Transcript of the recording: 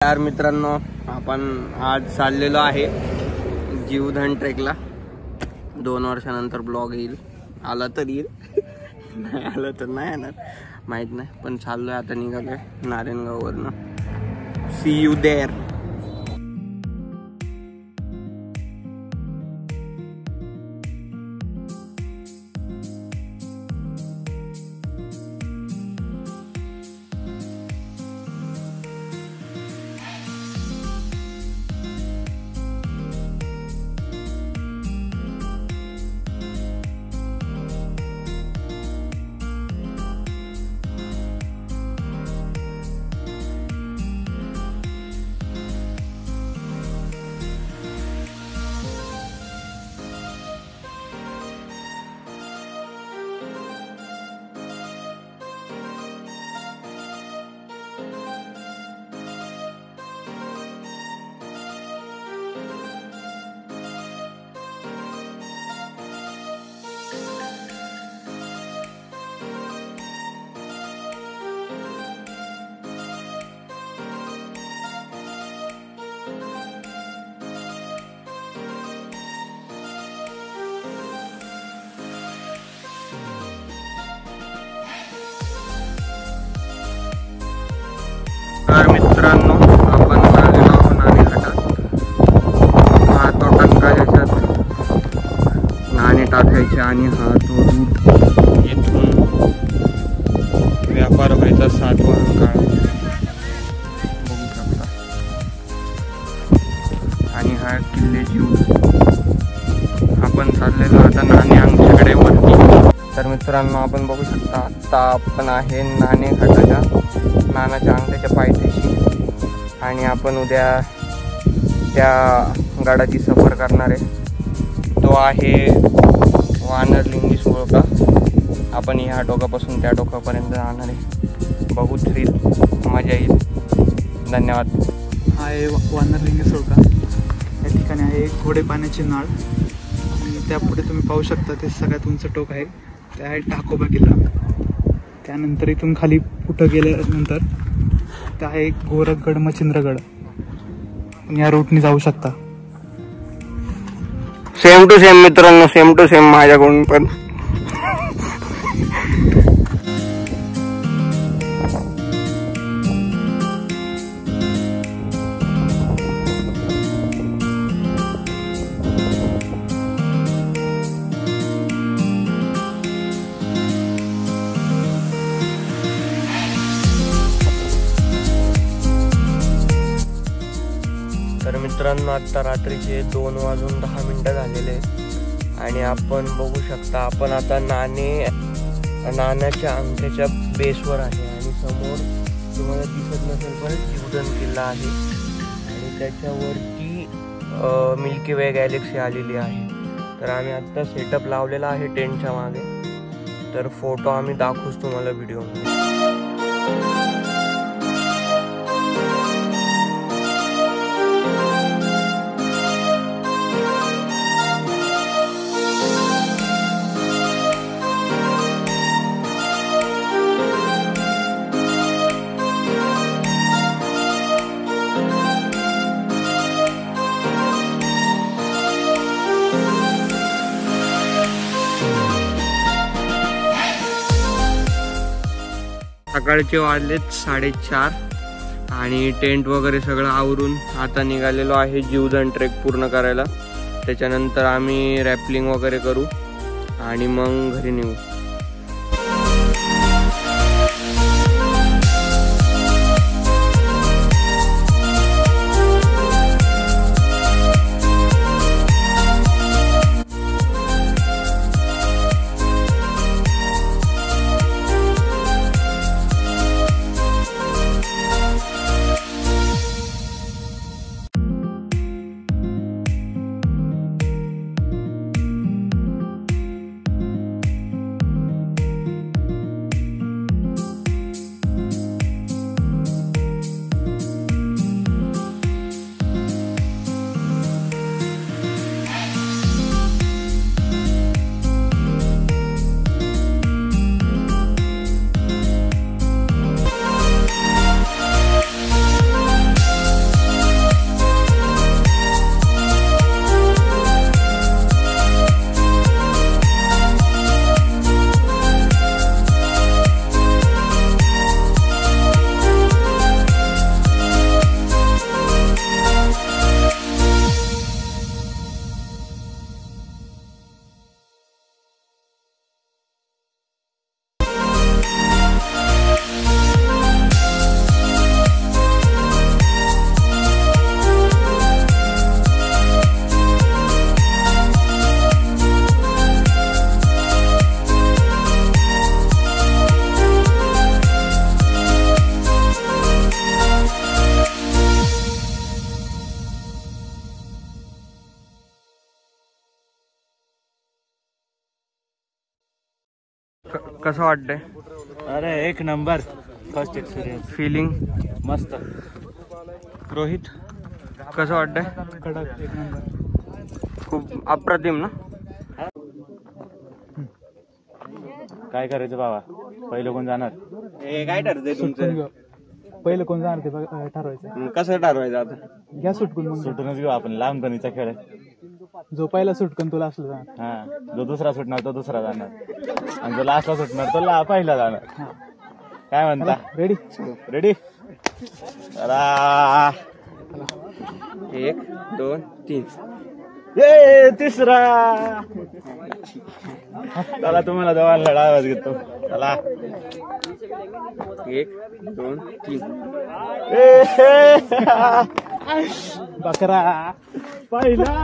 यार मित्रांनो, आपण आज चाललेलो आहे जीवधन ट्रेकला। 2 वर्षानंतर ब्लॉग येईल, आला तर येईल, नाही आला तर नाही येणार, माहित नाही, पण चाललोय आता, निघालोय नारायणगाववरनं। See you there. तर मित्रांनो, आपण आलेलो आहोत नाणे घाटात। हा तो टंका ज्याच्यात नाणे टाकायचे आणि हा तो रूट इथून व्यापार व्हायचा सातवाहन काळ बघू शकता। आणि हा किल्ले जीवधन। आपण चाललेलो आता नाणे आमच्याकडे वरती। तर मित्रांनो, आपण बघू शकता आता आपण आहे नाणे घाटाच्या नानाच्या अंगठ्याच्या पायथ्याशी, आणि आपण उद्या त्या गडाची सफर करणार आहे। तो आहे वानरलिंगी सुळका। आपण ह्या टोकापासून त्या टोकापर्यंत जाणार आहे। बघू थ्रिल, मजा येईल। धन्यवाद। हा आहे वानरलिंगी सुळका। या ठिकाणी आहे एक घोडे पाण्याची नाळ, आणि त्यापुढे तुम्ही पाहू शकता ते सगळ्यात उंच टोक आहे, ते आहे टाकोबा किल्ला। त्यानंतर इथून खाली पुढं गेल्यानंतर ते आहे गोरखगड मच्छिंद्रगड। या रूटने जाऊ शकता। सेम टू सेम मित्रांनो, सेम टू सेम माझ्याकडून पण। तर मित्रांनो, आता रात्रीचे 2:10 झालेले आहेत, आणि आपण बघू शकता आपण आता नाण्याच्या अंगठ्याच्या बेसवर आहे, आणि समोर तुम्हाला दिसत नसेल पण जीवधन किल्ला आहे, आणि त्याच्यावरती मिल्की वे गॅलेक्सी आलेली आहे। तर आम्ही आता सेटअप लावलेला आहे टेंटच्या मागे, तर फोटो आम्ही दाखवूच तुम्हाला व्हिडिओमध्ये। सकाळचे वाजलेत 4:30, आणि टेंट वगैरे सगळं आवरून आता निघालेलो आहे जीवधन ट्रेक पूर्ण करायला। त्याच्यानंतर आम्ही रॅपलिंग वगैरे करू आणि मग घरी निघू। कसं वाटतंय? अरे एक नंबर, फर्स्ट एक्सपिरियन्स, फिलिंग मस्त. रोहित कसं वाटतंय? कडक एक नंबर. खूप अप्रतिम ना. काय करायचं बाबा, पहिलं कोण जाणार? काय ठरतंय सुटकून घेऊ. पहिलं कोण जाणार ते ठरवायचं. कसं ठरवायचं आता? घ्या सुटकून मग. सुटूनच घेऊ आपण, लहानपणीचा खेळ आहे. जो पहिला सुटकून तुला असलं जाणार. हा, जो दुसरा सुटणार तो दुसरा जाणार, आणि जो लास्टला सुटणार तो पहिला जाणार. काय म्हणता? रेडी? रेडी? चला. 1 2 3. ये तिसरा. चला तुम्हाला दोघांना डावाच घेतो. चला. 1 2 3. बकरा पहिला.